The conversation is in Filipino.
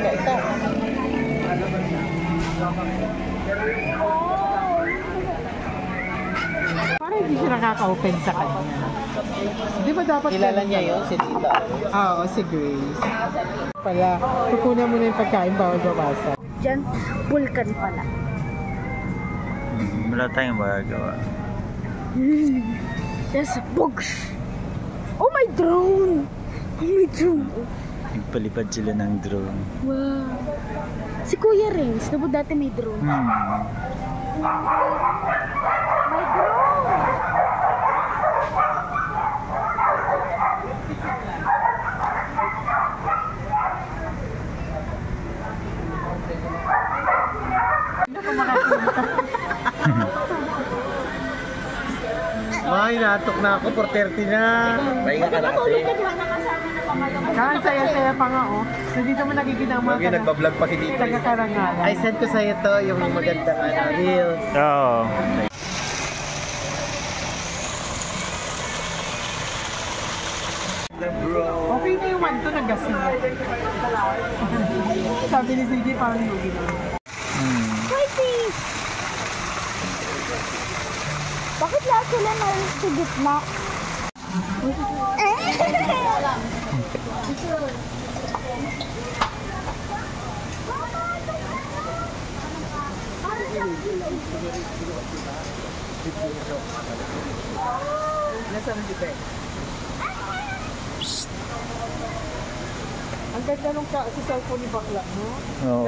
ito. Parang hindi siya nakaka-open sa kanya. Di ba dapat... Kilala niya yun, si Tita. Oo, si Grace. Pala, kukunan mo na yung pagkain bawal babasa. Diyan, vulkan pala. Wala tayong magagawa. Yes, bugs! Oh, my drone! Oh, my drone! Nagpalipad sila ng drone. Wow! Si Kuya Renz, diba dati may drone? My drone! May natok na ako, 4:30 na. Pahinga ka na kasi. Saan saya-saya pa nga oh. So dito mo nakikita ang mga nagbablog pa si Tita. taga-Karangalan. I sent ko sa'yo to, yung magandang reels. Oo. Okay na yung 1 to nag-gas na. Sabi ni CJ parang lugi na. Waiting! Bakit lahat sila narin sa gitna? Nasaan si Beck? Ang ganda nung sa cellphone ni bakla mo. Oo.